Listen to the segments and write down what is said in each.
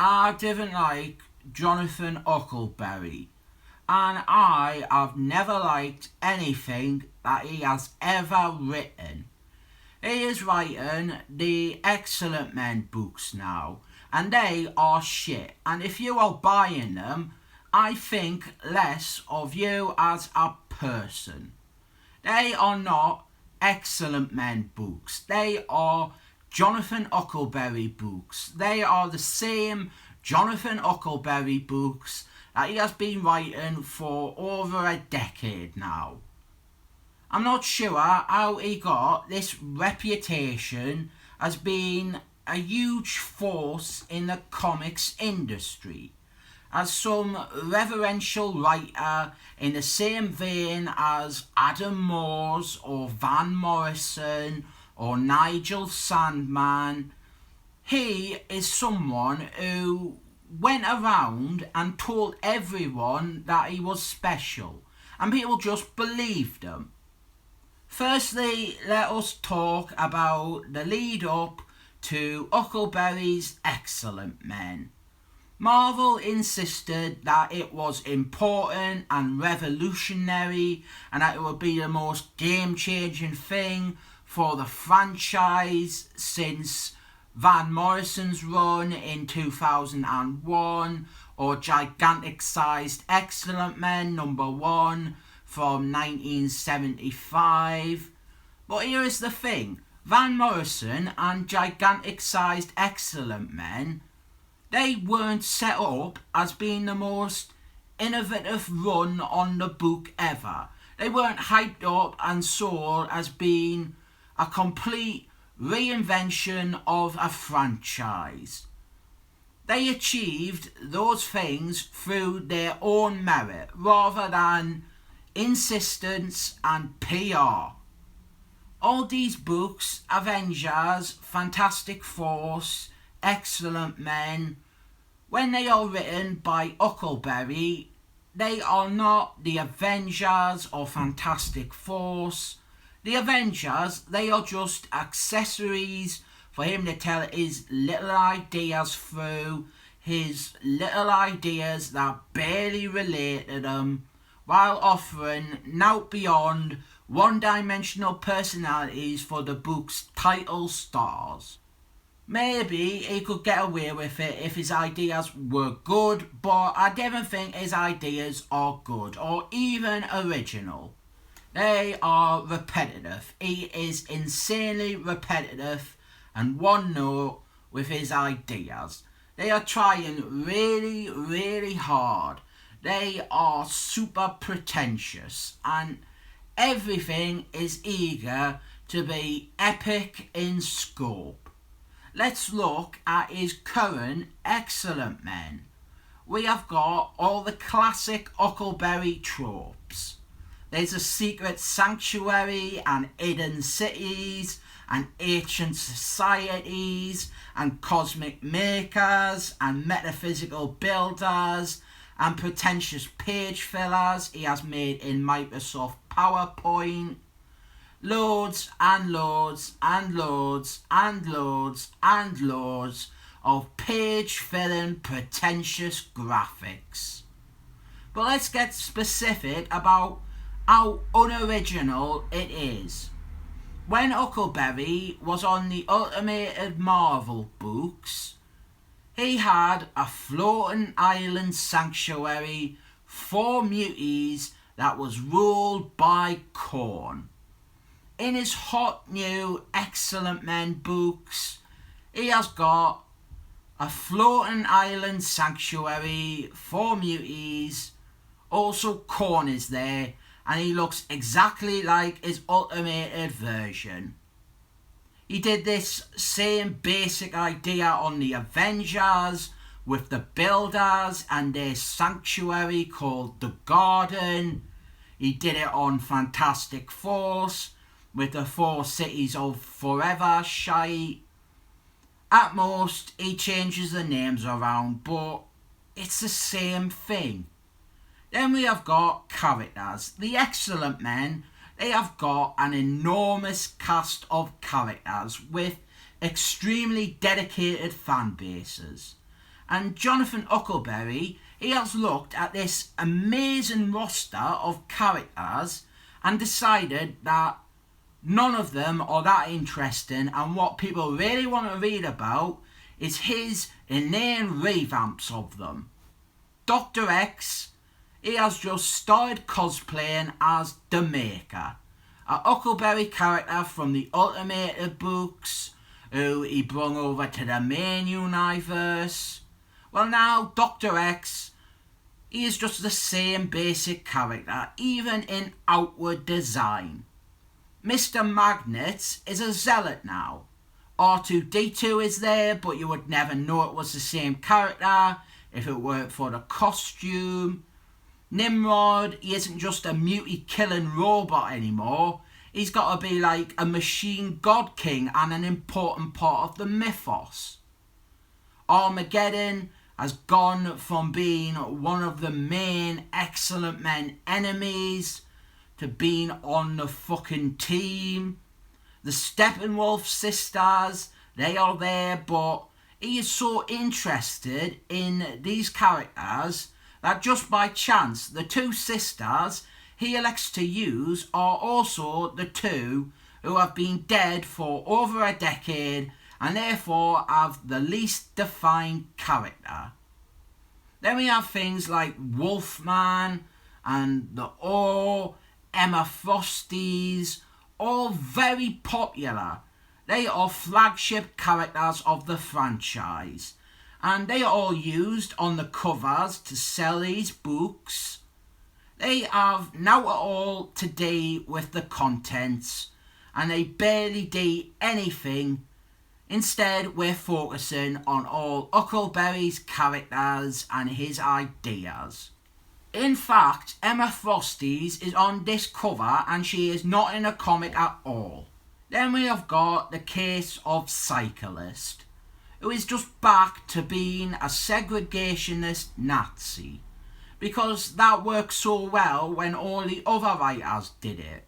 I didn't like Jonathan Huckleberry, and I have never liked anything that he has ever written. He is writing the Excellent Men books now, and they are shit. And if you are buying them, I think less of you as a person. They are not Excellent Men books. They are Jonathan Huckleberry books. They are the same Jonathan Huckleberry books that he has been writing for over a decade now. I'm not sure how he got this reputation as being a huge force in the comics industry, as some reverential writer in the same vein as Adam Moores or Van Morrison or Nigel Sandman. He is someone who went around and told everyone that he was special, and people just believed him. Firstly, let us talk about the lead up to Huckleberry's Excellent Men. Marvel insisted that it was important and revolutionary and that it would be the most game-changing thing for the franchise since Van Morrison's run in 2001 or gigantic-sized Excellent Men #1 from 1975. But here is the thing, Van Morrison and gigantic-sized Excellent Men, they weren't set up as being the most innovative run on the book ever. They weren't hyped up and sold as being a complete reinvention of a franchise. They achieved those things through their own merit rather than insistence and PR. All these books, Avengers, Fantastic Four, Excellent Men, when they are written by Huckleberry, they are not the Avengers or Fantastic Four. The Avengers, they are just accessories for him to tell his little ideas through, his little ideas that barely relate to them, while offering naught beyond one-dimensional personalities for the book's title stars. Maybe he could get away with it if his ideas were good, but I don't think his ideas are good or even original. They are repetitive. He is insanely repetitive and one note with his ideas. They are trying really, really hard. They are super pretentious and everything is eager to be epic in scope. Let's look at his current Excellent Men. We have got all the classic Huckleberry tropes. There's a secret sanctuary and hidden cities and ancient societies and cosmic makers and metaphysical builders and pretentious page fillers he has made in Microsoft PowerPoint. Loads and loads and loads and loads and loads of page filling pretentious graphics. But let's get specific about how unoriginal it is. When Huckleberry was on the Ultimate Marvel books, he had a floating island sanctuary for muties that was ruled by corn. In his hot new Excellent Men books, he has got a floating island sanctuary for muties. Also corn is there, and he looks exactly like his ultimated version. He did this same basic idea on the Avengers with the Builders and their sanctuary called the Garden. He did it on Fantastic Four with the 4 cities of forever shite. At most, he changes the names around, but it's the same thing. Then we have got characters. The Excellent Men, they have got an enormous cast of characters with extremely dedicated fan bases. And Jonathan Huckleberry, he has looked at this amazing roster of characters and decided that none of them are that interesting, and what people really want to read about is his inane revamps of them. Dr. X, he has just started cosplaying as the Maker, a Huckleberry character from the Ultimated books, who he brung over to the main universe. Well, now Dr. X, he is just the same basic character, even in outward design. Mr. Magnet is a zealot now. R2-D2 is there, but you would never know it was the same character if it weren't for the costume. Nimrod, he isn't just a mutie killing robot anymore. He's got to be like a machine god king and an important part of the mythos. Armageddon has gone from being one of the main Excellent Men enemies to being on the fucking team. The Steppenwolf sisters, they are there, but he is so interested in these characters that just by chance the two sisters he elects to use are also the two who have been dead for over a decade and therefore have the least defined character. Then we have things like Wolfman and the Emma Frosties, all very popular. They are flagship characters of the franchise, and they are all used on the covers to sell these books. They have now at all to do with the contents, and they barely do anything. Instead, we're focusing on all Huckleberry's characters and his ideas. In fact, Emma Frosties is on this cover and she is not in a comic at all. Then we have got the case of Cyclist, who is just back to being a segregationist Nazi, because that worked so well when all the other writers did it.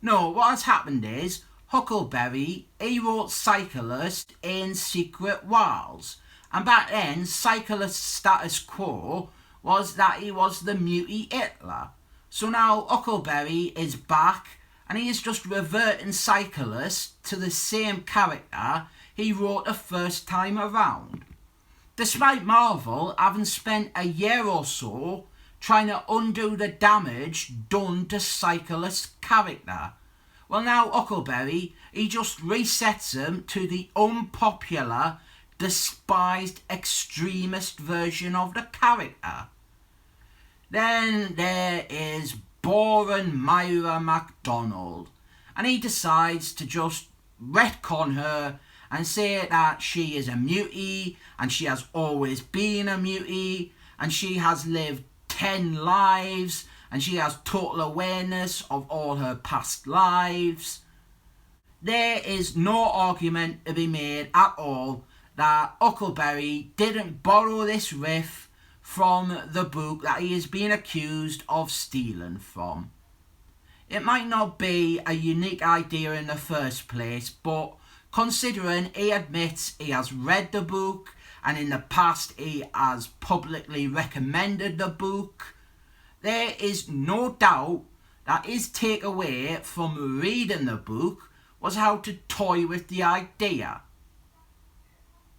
No, what has happened is Huckleberry, he wrote Cyclist in Secret Wars, and back then Cyclist's status quo was that he was the mutie Hitler. So now Huckleberry is back and he is just reverting Cyclist to the same character he wrote the first time around. Despite Marvel having spent a year or so trying to undo the damage done to Cyclist's character. Well, now Huckleberry, he just resets him to the unpopular, despised, extremist version of the character. Then there is boring Myra McDonald, and he decides to just retcon her and say that she is a mutie, and she has always been a mutie, and she has lived 10 lives, and she has total awareness of all her past lives. There is no argument to be made at all that Huckleberry didn't borrow this riff from the book that he is being accused of stealing from. It might not be a unique idea in the first place, but considering he admits he has read the book and in the past he has publicly recommended the book, there is no doubt that his takeaway from reading the book was how to toy with the idea.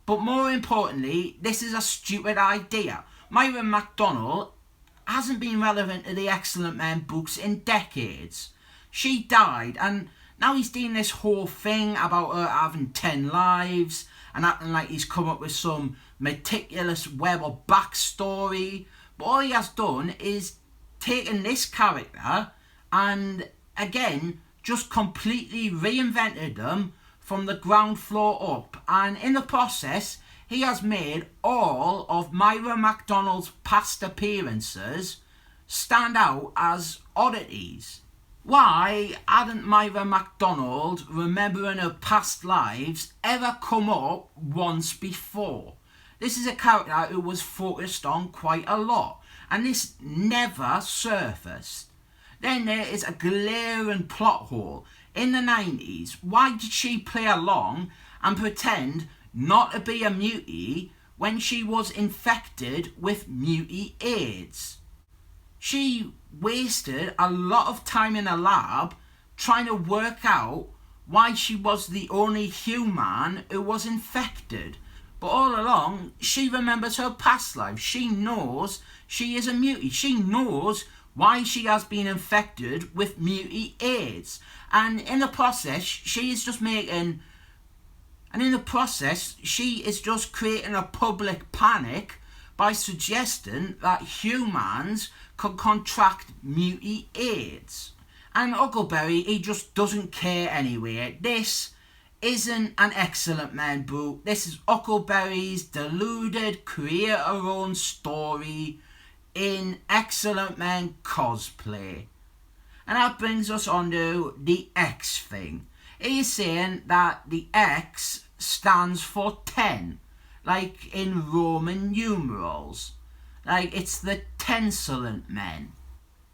But more importantly, this is a stupid idea. Myra McDonald hasn't been relevant to the Excellent Men books in decades. She died, and now he's doing this whole thing about her having 10 lives and acting like he's come up with some meticulous web of backstory. But all he has done is taken this character and, again, just completely reinvented them from the ground floor up. And in the process, he has made all of Myra McDonald's past appearances stand out as oddities. Why hadn't Myra McDonald remembering her past lives ever come up once before? This is a character who was focused on quite a lot, and this never surfaced. Then there is a glaring plot hole. In the 90s, why did she play along and pretend not to be a mutie when she was infected with mutant AIDS. She wasted a lot of time in a lab trying to work out why she was the only human who was infected. But all along, she remembers her past life. She knows she is a mutant. She knows why she has been infected with mutant AIDS. And in the process, she is just creating a public panic by suggesting that humans could contract mutant AIDS. And Huckleberry, he just doesn't care anyway. This isn't an Excellent Men book. This is Huckleberry's deluded, create-her-own story in Excellent Men cosplay. And that brings us on to the X thing. He's saying that the X stands for 10, like in Roman numerals. Like it's the Tensolent Men.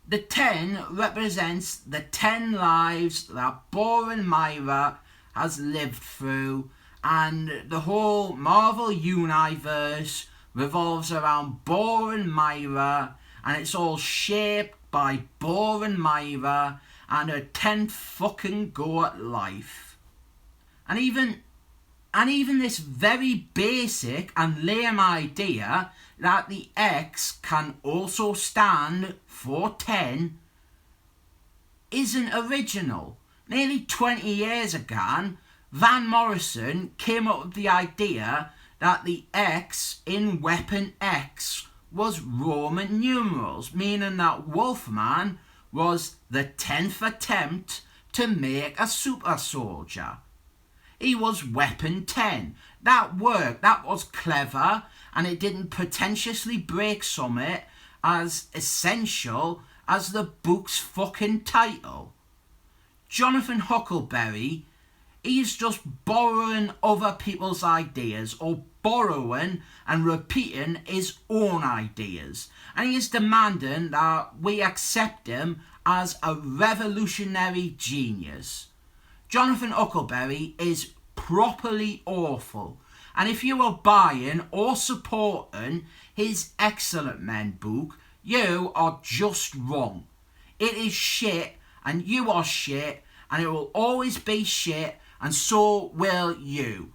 The 10 represents the 10 lives that Boar and Myra has lived through, and the whole Marvel universe revolves around Boar and Myra, and it's all shaped by Boar and Myra and her 10th fucking go at life. And even this very basic and lame idea that the X can also stand for 10 isn't original. Nearly 20 years ago, Van Morrison came up with the idea that the X in Weapon X was Roman numerals, meaning that Wolfman was the 10th attempt to make a super soldier. He was Weapon 10. That worked, that was clever, and it didn't pretentiously break something as essential as the book's fucking title. Jonathan Huckleberry, he's just borrowing other people's ideas, or borrowing and repeating his own ideas, and he is demanding that we accept him as a revolutionary genius. Jonathan Huckleberry is properly awful, and if you are buying or supporting his Excellent Men book, you are just wrong. It is shit, and you are shit, and it will always be shit, and so will you.